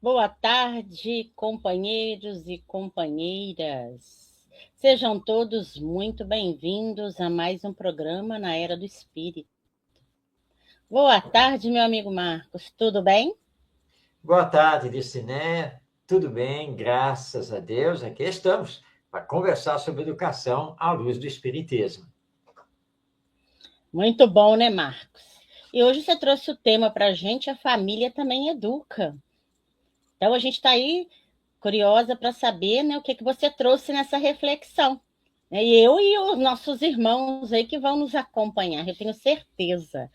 Boa tarde, companheiros e companheiras. Sejam todos muito bem-vindos a mais um programa na Era do Espírito. Boa tarde, meu amigo Marcos. Tudo bem? Boa tarde, Diciné. Tudo bem, graças a Deus. Aqui estamos para conversar sobre educação à luz do Espiritismo. Muito bom, né, Marcos? E hoje você trouxe o tema para a gente, a família também educa. Então a gente está aí curiosa para saber, né, o que você trouxe nessa reflexão. E eu e os nossos irmãos aí que vão nos acompanhar, eu tenho certeza.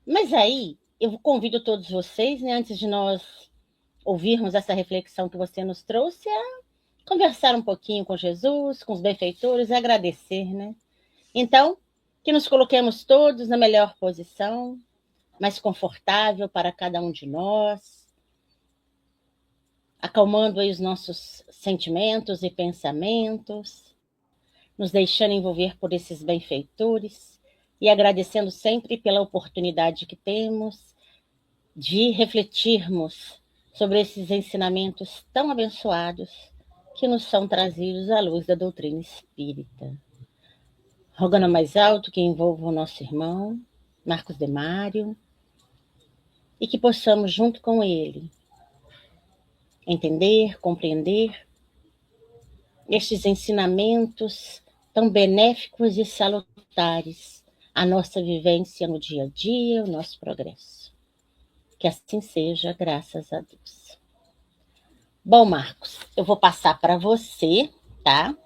Mas aí, eu convido todos vocês, né, antes de nós ouvirmos essa reflexão que você nos trouxe, a conversar um pouquinho com Jesus, com os benfeitores, e agradecer, né? Então, que nos coloquemos todos na melhor posição, mais confortável para cada um de nós, acalmando aí os nossos sentimentos e pensamentos, nos deixando envolver por esses benfeitores e agradecendo sempre pela oportunidade que temos de refletirmos sobre esses ensinamentos tão abençoados que nos são trazidos à luz da doutrina espírita. Rogando mais alto que envolva o nosso irmão, Marcos Demário, e que possamos, junto com ele, entender, compreender estes ensinamentos tão benéficos e salutares à nossa vivência no dia a dia, o nosso progresso. Que assim seja, graças a Deus. Bom, Marcos, eu vou passar para você, tá?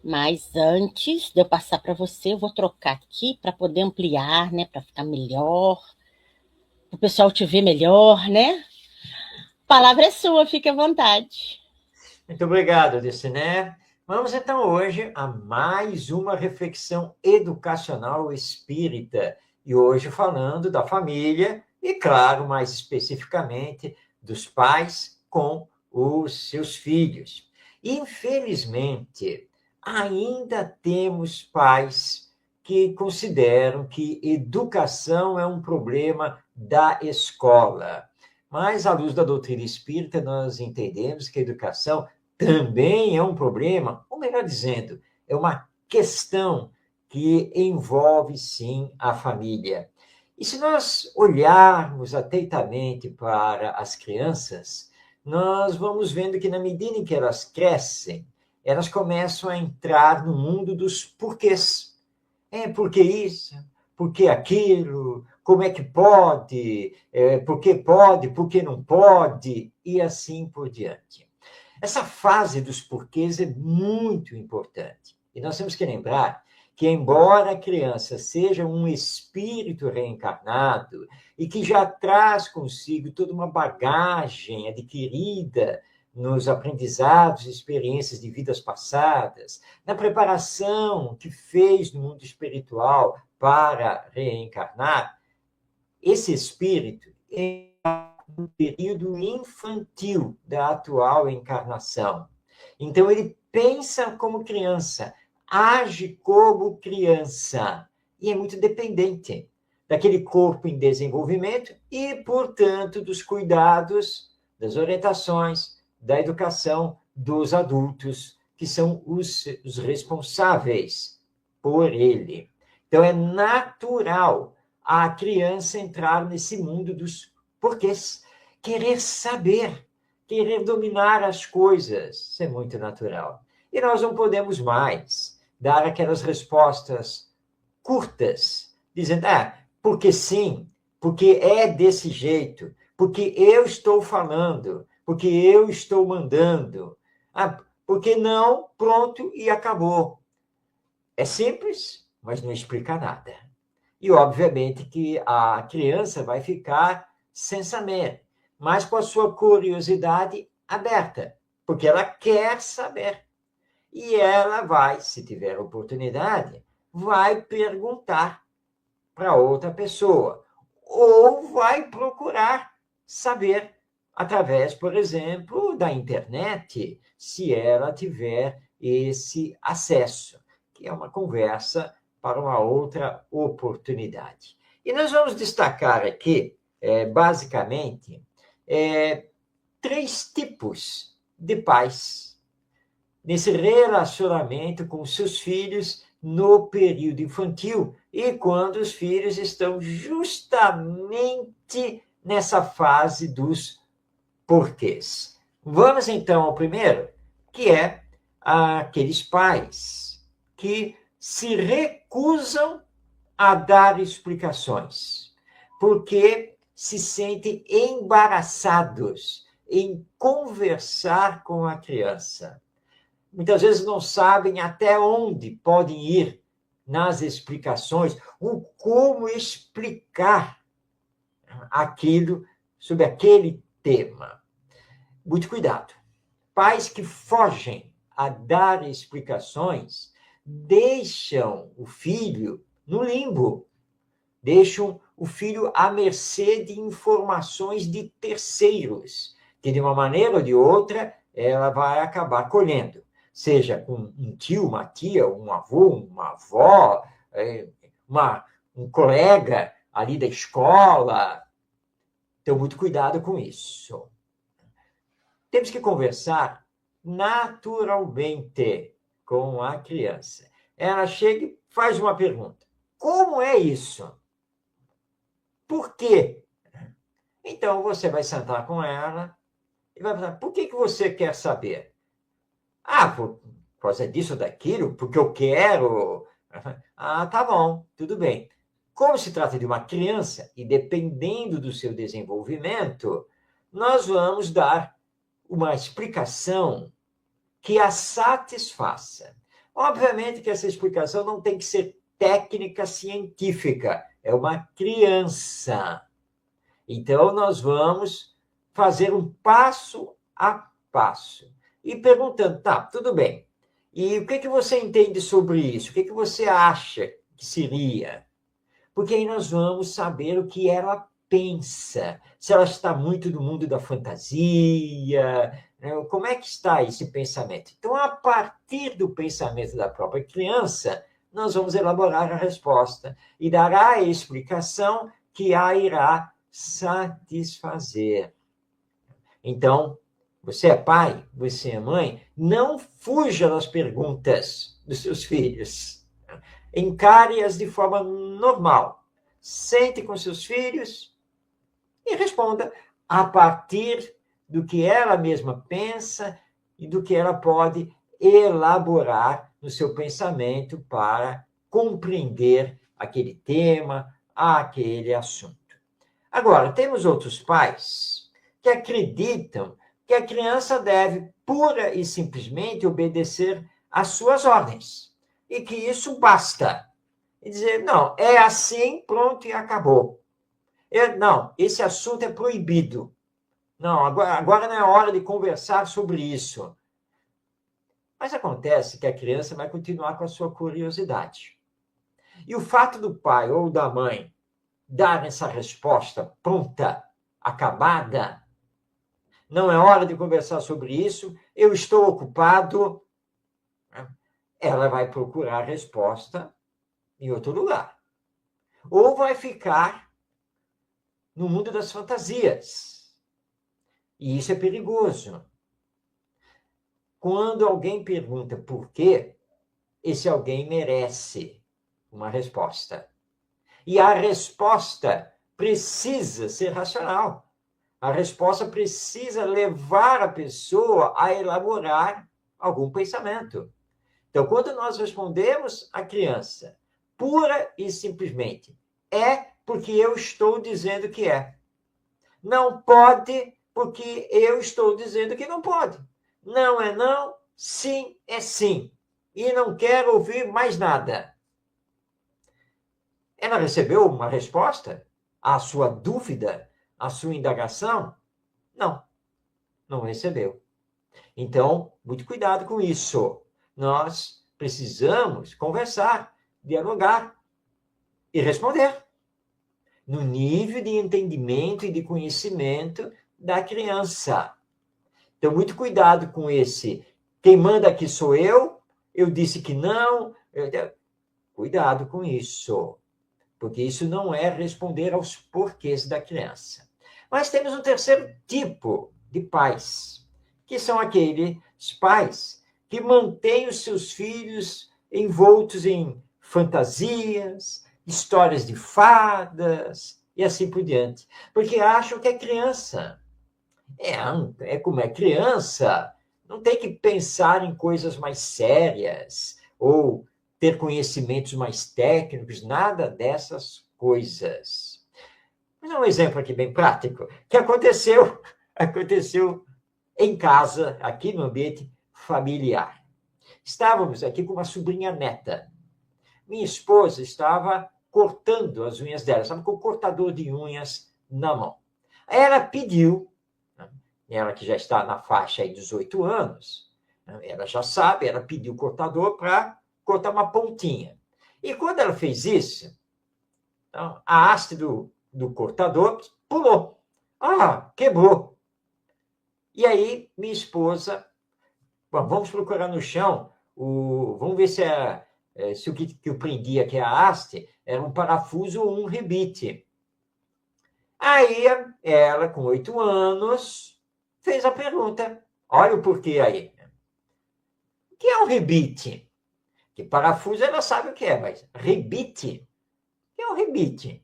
Mas antes de eu passar para você, eu vou trocar aqui para poder ampliar, né? Para ficar melhor, para o pessoal te ver melhor, né? A palavra é sua, fique à vontade. Muito obrigado, Diciné. Vamos então hoje a mais uma reflexão educacional espírita. E hoje falando da família e, claro, mais especificamente, dos pais com os seus filhos. Infelizmente, ainda temos pais que consideram que educação é um problema da escola. Mas, à luz da doutrina espírita, nós entendemos que a educação também é um problema, ou melhor dizendo, é uma questão que envolve, sim, a família. E se nós olharmos atentamente para as crianças, nós vamos vendo que, na medida em que elas crescem, elas começam a entrar no mundo dos porquês. Por que isso? Por que aquilo? Como é que pode? Por que pode? Por que não pode? E assim por diante. Essa fase dos porquês é muito importante. E nós temos que lembrar que, embora a criança seja um espírito reencarnado e que já traz consigo toda uma bagagem adquirida nos aprendizados e experiências de vidas passadas, na preparação que fez no mundo espiritual para reencarnar, esse espírito é um período infantil da atual encarnação. Então, ele pensa como criança, age como criança, e é muito dependente daquele corpo em desenvolvimento e, portanto, dos cuidados, das orientações, da educação dos adultos, que são os responsáveis por ele. Então, é natural a criança entrar nesse mundo dos porquês, querer saber, querer dominar as coisas, isso é muito natural. E nós não podemos mais dar aquelas respostas curtas, dizendo, porque sim, porque é desse jeito, porque eu estou falando, porque eu estou mandando, porque não, pronto e acabou. É simples, mas não explica nada. E, obviamente, que a criança vai ficar sem saber, mas com a sua curiosidade aberta, porque ela quer saber. E ela vai, se tiver oportunidade, vai perguntar para outra pessoa, ou vai procurar saber através, por exemplo, da internet, se ela tiver esse acesso, que é uma conversa para uma outra oportunidade. E nós vamos destacar aqui, basicamente, 3 tipos de pais nesse relacionamento com seus filhos no período infantil e quando os filhos estão justamente nessa fase dos porquês. Vamos então ao primeiro, que é aqueles pais que se recusam a dar explicações, porque se sentem embaraçados em conversar com a criança. Muitas vezes não sabem até onde podem ir nas explicações, ou como explicar aquilo sobre aquele tema. Muito cuidado. Pais que fogem a dar explicações deixam o filho no limbo, deixam o filho à mercê de informações de terceiros, que de uma maneira ou de outra ela vai acabar colhendo, seja com um tio, uma tia, um avô, uma avó, um colega ali da escola. Então, muito cuidado com isso. Temos que conversar naturalmente com a criança. Ela chega e faz uma pergunta. Como é isso? Por quê? Então, você vai sentar com ela e vai falar, por que você quer saber? Por causa disso ou daquilo, porque eu quero. Tá bom, tudo bem. Como se trata de uma criança, e dependendo do seu desenvolvimento, nós vamos dar uma explicação que a satisfaça. Obviamente que essa explicação não tem que ser técnica científica, é uma criança. Então, nós vamos fazer um passo a passo. E perguntando, tudo bem. E o que você entende sobre isso? O que você acha que seria? Porque aí nós vamos saber o que ela pensa. Se ela está muito no mundo da fantasia, né? Como é que está esse pensamento? Então, a partir do pensamento da própria criança, nós vamos elaborar a resposta e dar a explicação que a irá satisfazer. Então, você é pai, você é mãe, não fuja das perguntas dos seus filhos. Encare-as de forma normal. Sente com seus filhos e responda a partir do que ela mesma pensa e do que ela pode elaborar no seu pensamento para compreender aquele tema, aquele assunto. Agora, temos outros pais que acreditam que a criança deve pura e simplesmente obedecer às suas ordens e que isso basta. E dizer, não, é assim, pronto e acabou. Não, esse assunto é proibido. Não, agora não é hora de conversar sobre isso. Mas acontece que a criança vai continuar com a sua curiosidade. E o fato do pai ou da mãe dar essa resposta pronta, acabada, não é hora de conversar sobre isso, eu estou ocupado, ela vai procurar a resposta em outro lugar. Ou vai ficar no mundo das fantasias. E isso é perigoso. Quando alguém pergunta por quê, esse alguém merece uma resposta. E a resposta precisa ser racional. A resposta precisa levar a pessoa a elaborar algum pensamento. Então, quando nós respondemos à criança, pura e simplesmente, é porque eu estou dizendo que é. Não pode, porque eu estou dizendo que não pode. Não é não, sim é sim. E não quero ouvir mais nada. Ela recebeu uma resposta à sua dúvida, à sua indagação? Não, não recebeu. Então, muito cuidado com isso. Nós precisamos conversar, dialogar e responder no nível de entendimento e de conhecimento da criança. Então, muito cuidado com esse. Quem manda aqui sou eu disse que não. Cuidado com isso, porque isso não é responder aos porquês da criança. Mas temos um terceiro tipo de pais, que são aqueles pais que mantêm os seus filhos envoltos em fantasias, histórias de fadas e assim por diante, porque acham que é criança. É como é criança, não tem que pensar em coisas mais sérias ou ter conhecimentos mais técnicos, nada dessas coisas. Vou dar um exemplo aqui bem prático, que aconteceu em casa, aqui no ambiente familiar. Estávamos aqui com uma sobrinha neta. Minha esposa estava cortando as unhas dela, estava com o cortador de unhas na mão. Ela pediu, ela que já está na faixa aí dos 8 anos, ela já sabe, ela pediu o cortador para cortar uma pontinha. E quando ela fez isso, então, a haste do cortador pulou. Ah, quebrou. E aí, minha esposa, bom, vamos procurar no chão, vamos ver se o que eu prendia, que é a haste, era um parafuso ou um rebite. Aí, ela, com 8 anos, fez a pergunta. Olha o porquê aí. O que é um rebite? Que parafuso ela sabe o que é, mas rebite? O que é um rebite?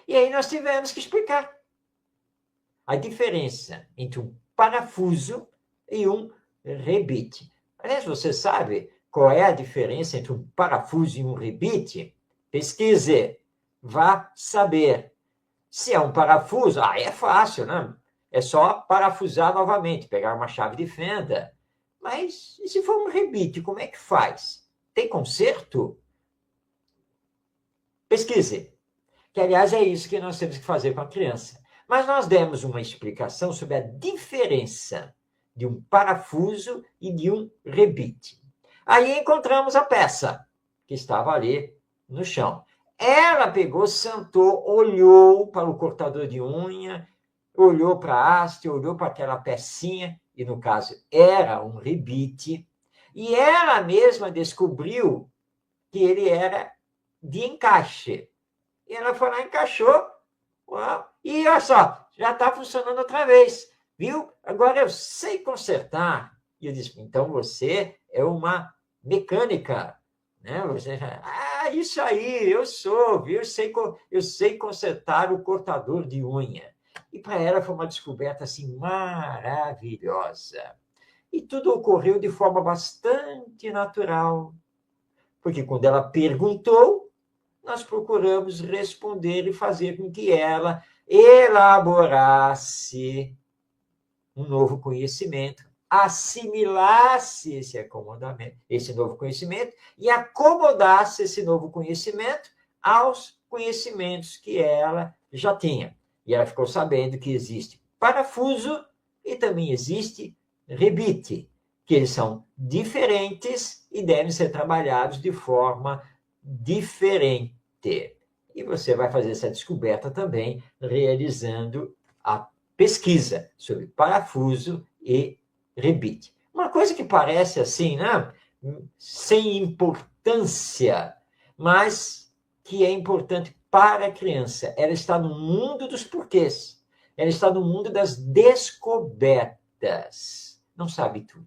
E aí nós tivemos que explicar a diferença entre um parafuso e um rebite. Aliás, você sabe qual é a diferença entre um parafuso e um rebite? Pesquise, vá saber. Se é um parafuso, é fácil, né? É só parafusar novamente, pegar uma chave de fenda. Mas e se for um rebite, como é que faz? Tem conserto? Pesquise. Que, aliás, é isso que nós temos que fazer com a criança. Mas nós demos uma explicação sobre a diferença de um parafuso e de um rebite. Aí encontramos a peça, que estava ali no chão. Ela pegou, sentou, olhou para o cortador de unha, olhou para a haste, olhou para aquela pecinha, e no caso era um rebite, e ela mesma descobriu que ele era de encaixe. E ela foi lá, encaixou, e olha só, já está funcionando outra vez, viu? Agora eu sei consertar. E eu disse, então você é uma mecânica, né? Isso aí, eu sou, viu? Eu sei consertar o cortador de unha. E para ela foi uma descoberta assim maravilhosa. E tudo ocorreu de forma bastante natural, porque quando ela perguntou, nós procuramos responder e fazer com que ela elaborasse um novo conhecimento, assimilasse esse novo conhecimento e acomodasse esse novo conhecimento aos conhecimentos que ela já tinha. E ela ficou sabendo que existe parafuso e também existe rebite, que eles são diferentes e devem ser trabalhados de forma diferente. E você vai fazer essa descoberta também realizando a pesquisa sobre parafuso e rebite. Uma coisa que parece assim, né? Sem importância, mas que é importante para a criança. Ela está no mundo dos porquês. Ela está no mundo das descobertas. Não sabe tudo.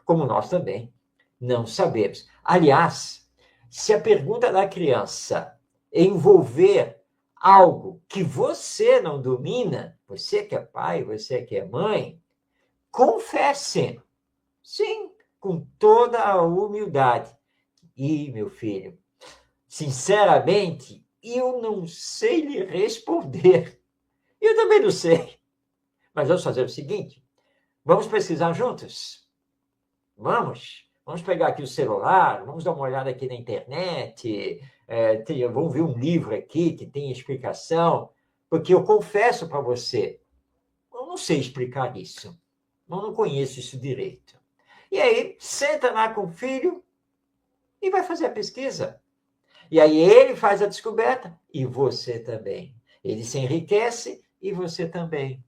Como nós também não sabemos. Aliás, se a pergunta da criança envolver algo que você não domina, você que é pai, você que é mãe, confesse. Sim, com toda a humildade. E, meu filho, sinceramente, eu não sei lhe responder. Eu também não sei. Mas vamos fazer o seguinte: vamos pesquisar juntos? Vamos? Vamos pegar aqui o celular, vamos dar uma olhada aqui na internet, vamos ver um livro aqui que tem explicação, porque eu confesso para você, eu não sei explicar isso, eu não conheço isso direito. E aí, senta lá com o filho e vai fazer a pesquisa. E aí ele faz a descoberta e você também. Ele se enriquece e você também.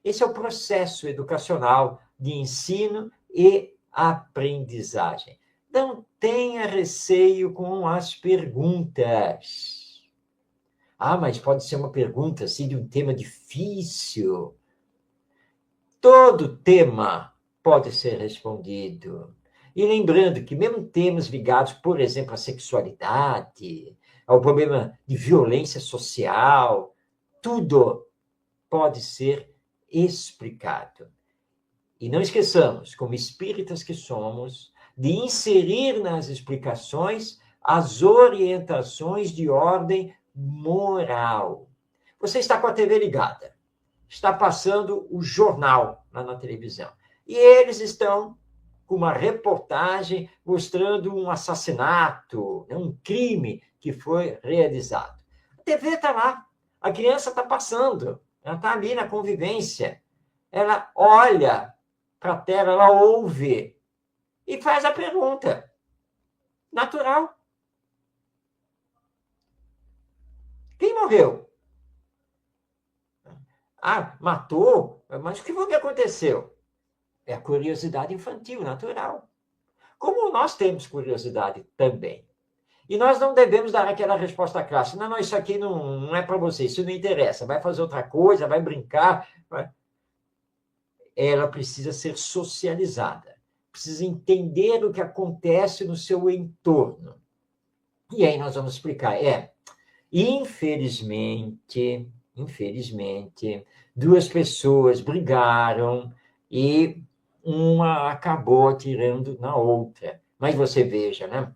Esse é o processo educacional de ensino e aprendizagem. Não tenha receio com as perguntas. Mas pode ser uma pergunta assim de um tema difícil. todo tema pode ser respondido. E lembrando que mesmo temas ligados, por exemplo, à sexualidade, ao problema de violência social, tudo pode ser explicado. E não esqueçamos, como espíritas que somos, de inserir nas explicações as orientações de ordem moral. Você está com a TV ligada, está passando o jornal lá na televisão, e eles estão com uma reportagem mostrando um assassinato, um crime que foi realizado. A TV está lá, a criança está passando, ela está ali na convivência, ela olha para a tela, ela ouve e faz a pergunta. Natural. Quem morreu? Ah, matou? Mas o que foi que aconteceu? É a curiosidade infantil, natural. Como nós temos curiosidade também. E nós não devemos dar aquela resposta clássica. Não, isso aqui não é para você, isso não interessa. Vai fazer outra coisa, vai brincar. Ela precisa ser socializada. Precisa entender o que acontece no seu entorno. E aí nós vamos explicar. Infelizmente, duas pessoas brigaram e uma acabou atirando na outra. Mas você veja, né?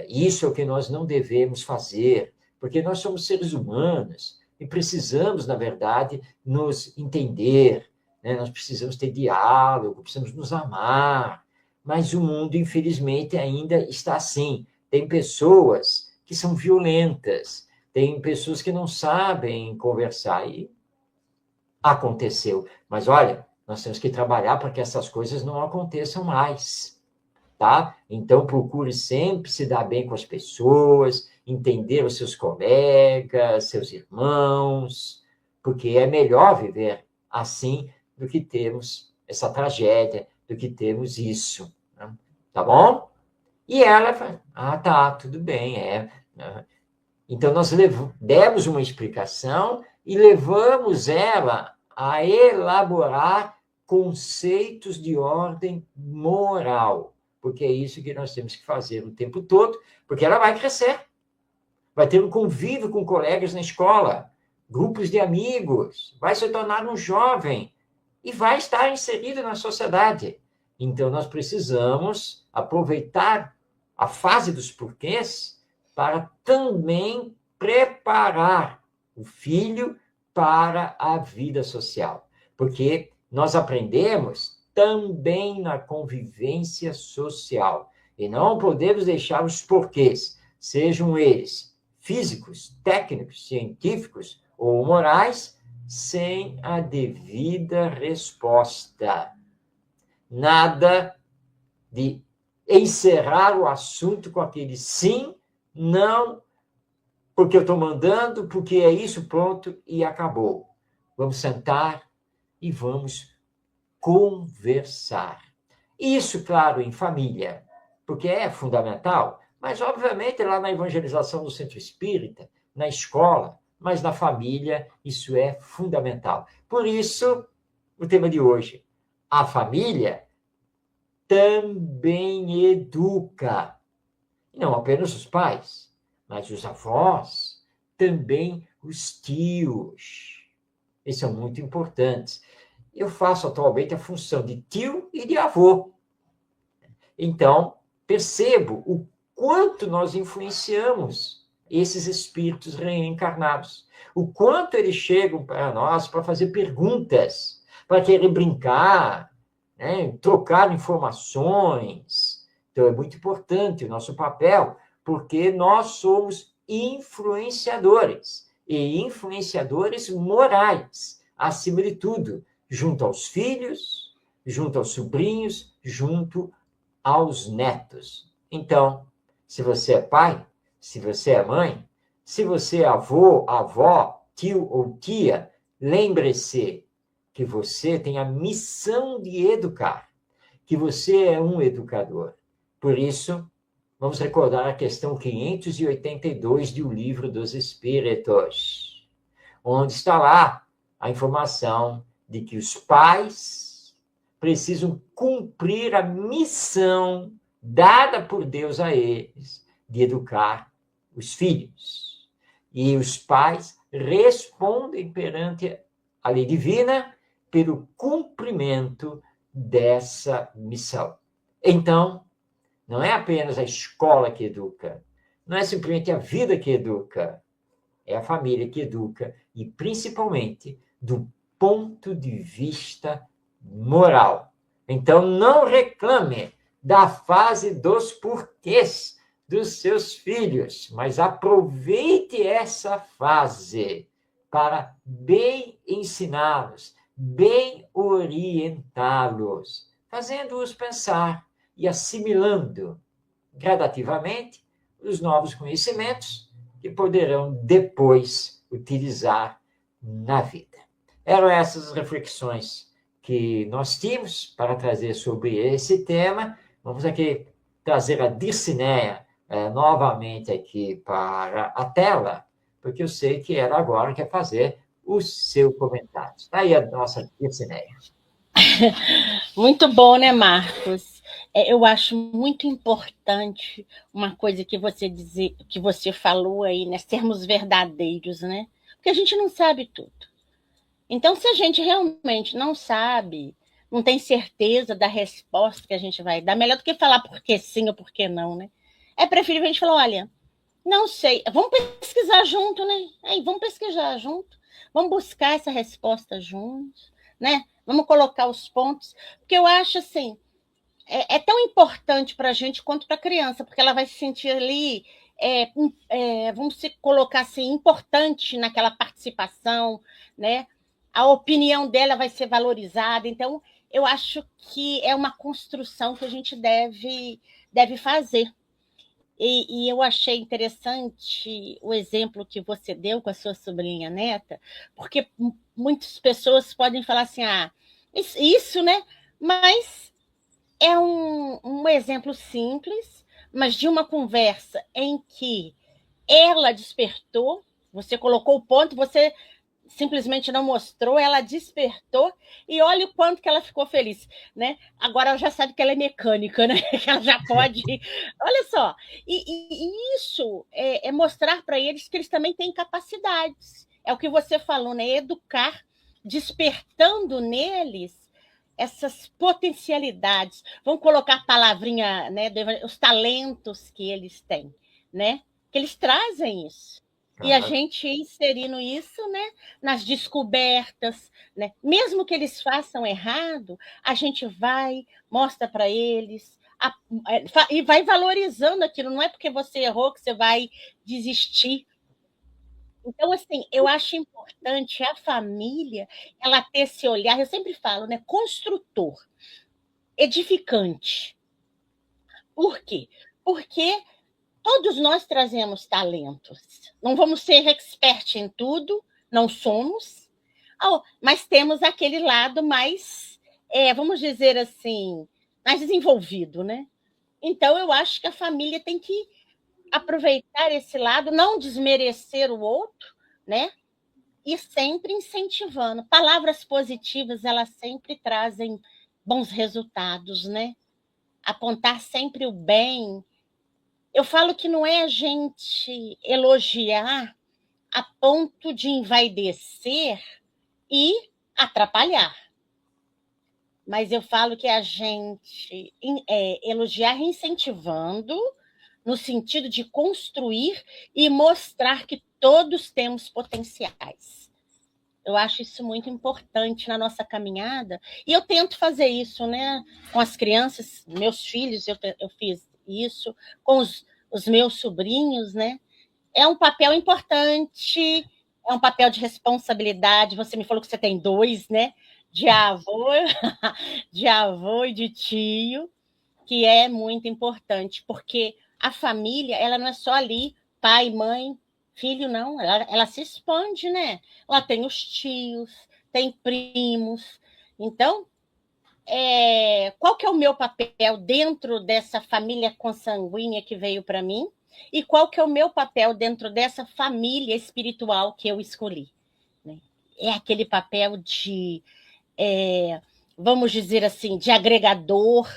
Isso é o que nós não devemos fazer, porque nós somos seres humanos e precisamos, na verdade, nos entender, né? Nós precisamos ter diálogo, precisamos nos amar, mas o mundo, infelizmente, ainda está assim. Tem pessoas que são violentas, tem pessoas que não sabem conversar, e aconteceu. Mas, olha, nós temos que trabalhar para que essas coisas não aconteçam mais, tá? Então, procure sempre se dar bem com as pessoas, entender os seus colegas, seus irmãos, porque é melhor viver assim do que termos essa tragédia, do que termos isso, né? Tá bom? E ela fala, tá, tudo bem, Então, nós demos uma explicação e levamos ela a elaborar conceitos de ordem moral, porque é isso que nós temos que fazer o tempo todo, porque ela vai crescer, vai ter um convívio com colegas na escola, grupos de amigos, vai se tornar um jovem e vai estar inserido na sociedade. Então, nós precisamos aproveitar a fase dos porquês para também preparar o filho para a vida social. Porque nós aprendemos também na convivência social. E não podemos deixar os porquês, sejam eles físicos, técnicos, científicos ou morais, sem a devida resposta. Nada de encerrar o assunto com aquele sim, não, porque eu estou mandando, porque é isso, pronto, e acabou. Vamos sentar e vamos conversar. Isso, claro, em família, porque é fundamental, mas, obviamente, lá na evangelização do centro espírita, na escola, mas na família, isso é fundamental. Por isso, o tema de hoje, a família também educa. Não apenas os pais, mas os avós, também os tios. Eles são muito importantes. Eu faço atualmente a função de tio e de avô. Então, percebo o quanto nós influenciamos esses espíritos reencarnados. O quanto eles chegam para nós para fazer perguntas, para querer brincar, né? Trocar informações. Então, é muito importante o nosso papel, porque nós somos influenciadores, e influenciadores morais, acima de tudo, junto aos filhos, junto aos sobrinhos, junto aos netos. Então, se você é pai, se você é mãe, se você é avô, avó, tio ou tia, lembre-se que você tem a missão de educar, que você é um educador. Por isso, vamos recordar a questão 582 de O Livro dos Espíritos, onde está lá a informação de que os pais precisam cumprir a missão dada por Deus a eles de educar os filhos. E os pais respondem perante a lei divina pelo cumprimento dessa missão. Então, não é apenas a escola que educa, não é simplesmente a vida que educa, é a família que educa, e principalmente do ponto de vista moral. Então, não reclame da fase dos porquês dos seus filhos, mas aproveite essa fase para bem ensiná-los, bem orientá-los, fazendo-os pensar e assimilando gradativamente os novos conhecimentos que poderão depois utilizar na vida. Eram essas reflexões que nós tínhamos para trazer sobre esse tema. Vamos aqui trazer a Dircineia novamente aqui para a tela, porque eu sei que ela agora quer fazer o seu comentário. Está aí a nossa Dircineia. Muito bom, né, Marcos? Eu acho muito importante uma coisa que você falou aí, né? Sermos verdadeiros, né? Porque a gente não sabe tudo. Então, se a gente realmente não sabe, não tem certeza da resposta que a gente vai dar, melhor do que falar porque sim ou porque não, né? É preferível a gente falar, olha, não sei, vamos pesquisar junto, né? Aí, vamos pesquisar junto, vamos buscar essa resposta juntos, né? Vamos colocar os pontos, porque eu acho assim, é tão importante para a gente quanto para a criança, porque ela vai se sentir ali, vamos se colocar assim, importante naquela participação, né? A opinião dela vai ser valorizada. Então, eu acho que é uma construção que a gente deve fazer. E eu achei interessante o exemplo que você deu com a sua sobrinha neta, porque muitas pessoas podem falar assim, isso, né? Mas é um exemplo simples, mas de uma conversa em que ela despertou, você colocou o ponto, você simplesmente não mostrou, ela despertou, e olha o quanto que ela ficou feliz, né? Agora ela já sabe que ela é mecânica, né? Que ela já pode. Olha só, e isso é mostrar para eles que eles também têm capacidades. É o que você falou, né? Educar, despertando neles essas potencialidades. Vamos colocar a palavrinha, né? Os talentos que eles têm, né? Que eles trazem isso. E a gente inserindo isso, né, nas descobertas, né? Mesmo que eles façam errado, a gente vai, mostra para eles e vai valorizando aquilo. Não é porque você errou que você vai desistir. Então, assim, eu acho importante a família ela ter esse olhar, eu sempre falo, né, construtor, edificante. Por quê? Porque todos nós trazemos talentos. Não vamos ser expert em tudo, não somos, mas temos aquele lado mais, vamos dizer assim, mais desenvolvido, né? Então, eu acho que a família tem que aproveitar esse lado, não desmerecer o outro, né? E sempre incentivando. Palavras positivas, elas sempre trazem bons resultados, né? Apontar sempre o bem. Eu falo que não é a gente elogiar a ponto de envaidecer e atrapalhar. Mas eu falo que a gente elogiar incentivando, no sentido de construir e mostrar que todos temos potenciais. Eu acho isso muito importante na nossa caminhada. E eu tento fazer isso, né? Com as crianças, meus filhos, eu fiz isso, com os meus sobrinhos, né? É um papel importante, é um papel de responsabilidade. Você me falou que você tem dois, né? De avô, de avô e de tio, que é muito importante, porque a família, ela não é só ali, pai, mãe, filho, não. Ela se expande, né? Ela tem os tios, tem primos. Então, qual que é o meu papel dentro dessa família consanguínea que veio para mim? E qual que é o meu papel dentro dessa família espiritual que eu escolhi? Né? É aquele papel de vamos dizer assim, de agregador,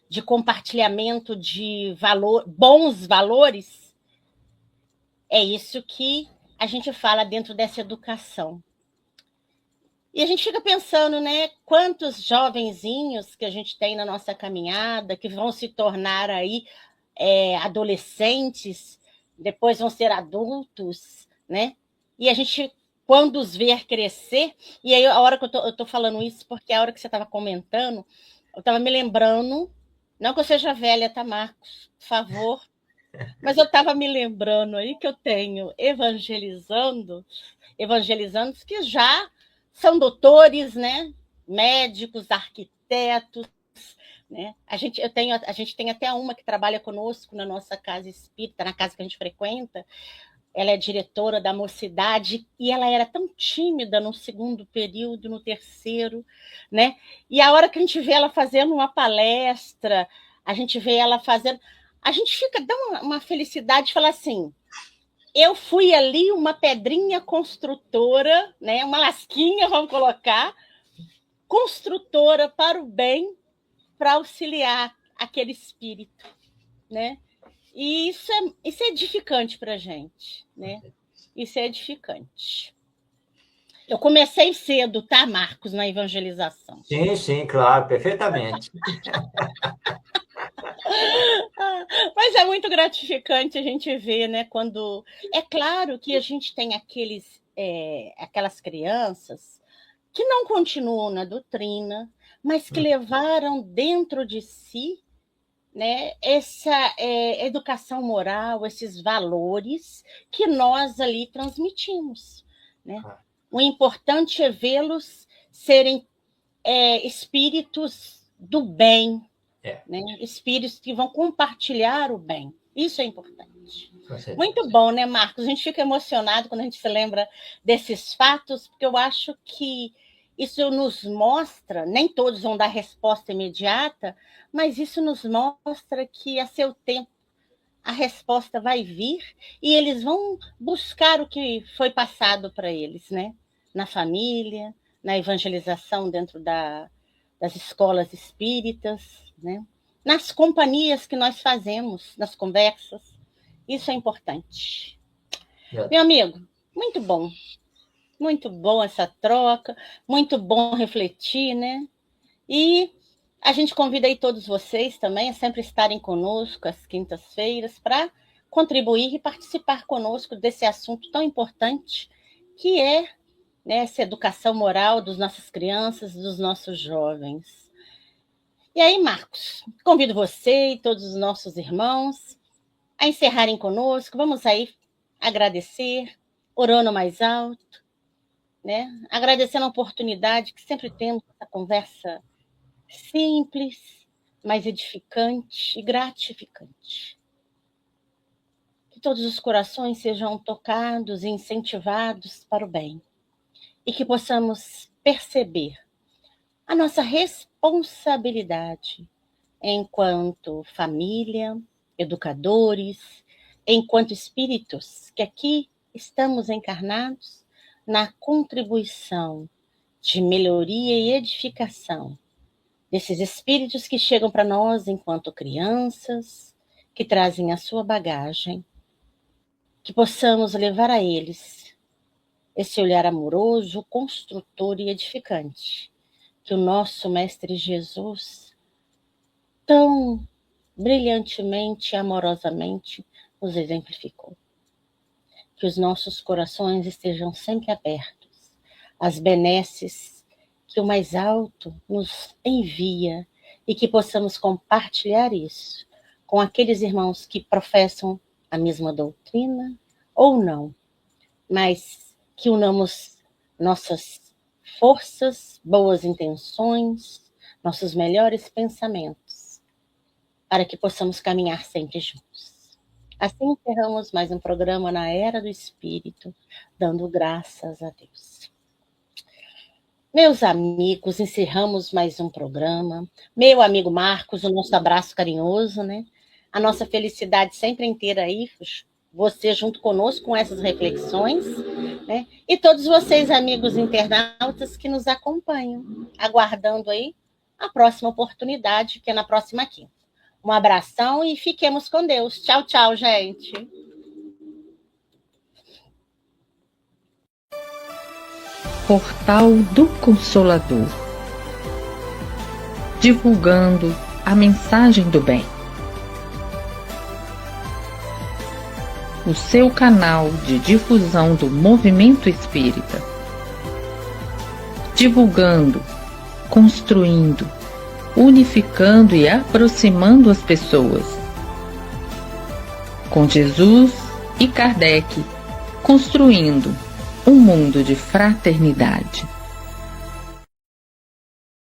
de compartilhamento de bons valores, é isso que a gente fala dentro dessa educação. E a gente fica pensando, né, quantos jovenzinhos que a gente tem na nossa caminhada, que vão se tornar aí adolescentes, depois vão ser adultos, né? E a gente, quando os ver crescer, e aí a hora que eu tô falando isso, porque a hora que você estava comentando, eu estava me lembrando, não que eu seja velha, tá, Marcos? Por favor. Mas eu estava me lembrando aí que eu tenho evangelizando que já são doutores, né? Médicos, arquitetos, né? A gente tem até uma que trabalha conosco na nossa casa espírita, na casa que a gente frequenta. Ela é diretora da mocidade e ela era tão tímida no segundo período, no terceiro, né? E a hora que a gente vê ela fazendo uma palestra, a gente vê ela fazendo, a gente dá uma felicidade de falar assim: eu fui ali uma pedrinha construtora, né? Uma lasquinha, vamos colocar, construtora para o bem, para auxiliar aquele espírito, né? E isso é edificante para a gente, né? Isso é edificante. Eu comecei cedo, tá, Marcos, na evangelização. Sim, claro, perfeitamente. Mas é muito gratificante a gente ver, né? Quando é claro que a gente tem aquelas crianças que não continuam na doutrina, mas que levaram dentro de si, né, essa educação moral, esses valores que nós ali transmitimos, né? O importante é vê-los serem espíritos do bem, né? Espíritos que vão compartilhar o bem. Isso é importante. Muito bom, né, Marcos? A gente fica emocionado quando a gente se lembra desses fatos, porque eu acho que isso nos mostra, nem todos vão dar resposta imediata, mas isso nos mostra que a seu tempo a resposta vai vir e eles vão buscar o que foi passado para eles, né? Na família, na evangelização dentro das escolas espíritas, né? Nas companhias que nós fazemos, nas conversas. Isso é importante. Meu amigo, muito bom. Muito bom essa troca, muito bom refletir, né? E a gente convida aí todos vocês também a sempre estarem conosco às quintas-feiras para contribuir e participar conosco desse assunto tão importante que é, né, essa educação moral das nossas crianças, dos nossos jovens. E aí, Marcos, convido você e todos os nossos irmãos a encerrarem conosco. Vamos aí agradecer, orando mais alto, né? Agradecendo a oportunidade que sempre temos, essa conversa simples, mas edificante e gratificante. Que todos os corações sejam tocados e incentivados para o bem. E que possamos perceber a nossa responsabilidade enquanto família, educadores, enquanto espíritos que aqui estamos encarnados na contribuição de melhoria e edificação desses espíritos que chegam para nós enquanto crianças, que trazem a sua bagagem, que possamos levar a eles esse olhar amoroso, construtor e edificante, que o nosso Mestre Jesus tão brilhantemente e amorosamente nos exemplificou. Que os nossos corações estejam sempre abertos às benesses que o mais alto nos envia e que possamos compartilhar isso com aqueles irmãos que professam a mesma doutrina ou não, mas que unamos nossas forças, boas intenções, nossos melhores pensamentos, para que possamos caminhar sempre juntos. Assim encerramos mais um programa na Era do Espírito, dando graças a Deus. Meus amigos, encerramos mais um programa. Meu amigo Marcos, o nosso abraço carinhoso, né? A nossa felicidade sempre inteira aí, você junto conosco com essas reflexões. né? E todos vocês, amigos internautas, que nos acompanham, aguardando aí a próxima oportunidade, que é na próxima quinta. Um abração e fiquemos com Deus. Tchau, tchau, gente. Portal do Consolador, divulgando a mensagem do bem. O seu canal de difusão do movimento espírita. Divulgando, construindo, unificando e aproximando as pessoas. Com Jesus e Kardec, construindo um mundo de fraternidade.